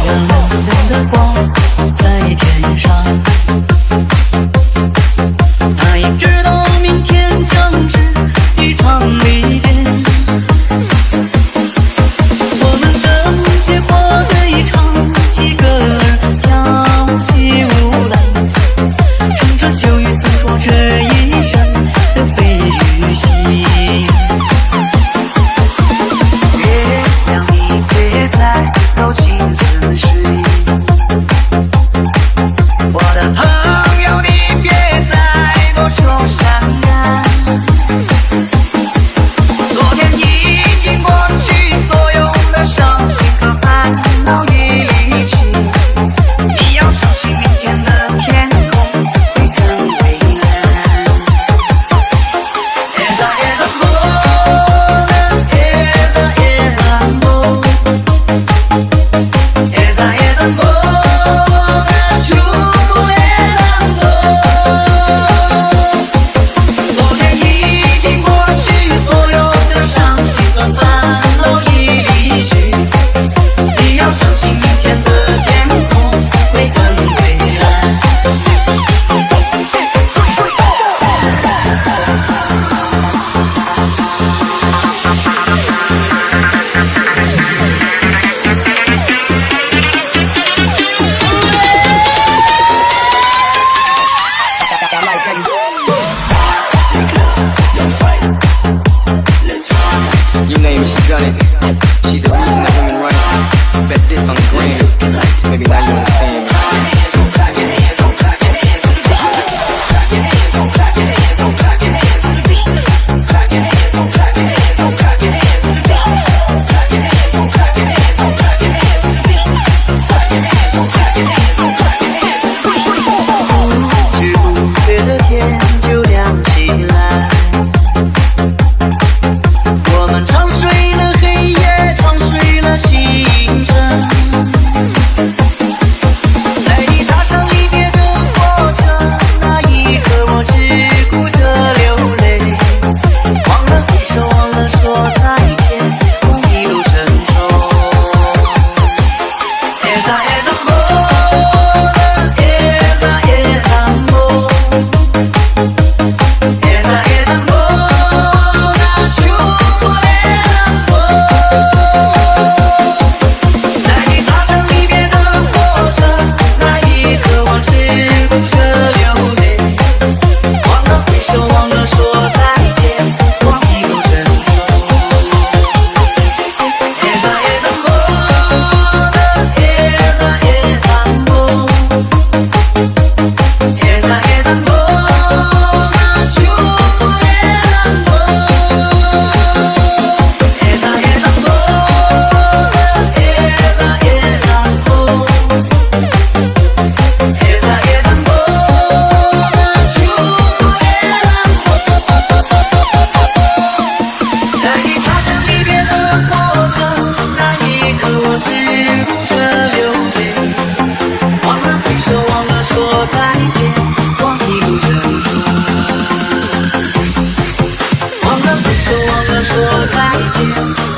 冷冷的光在天上。他也知道明天将是一场离别，我们生计活的一场，几个人跳起舞来，乘着秋雨诉说这一生的悲与喜。月亮你别再柔情似水，我的朋友你别再多愁善感。昨天已经过去，所有的伤心和烦恼已离去，你要相信明天的天空会更蔚蓝。Esa esa mona chupo esa mona， 昨天已经过去，所有的伤心和烦恼已离去，你要相信明天的天空会更蔚蓝。You name it, she done it. She's the reason that women run it. Bet this on the gram. Maybe now you understand me.忘了说再见。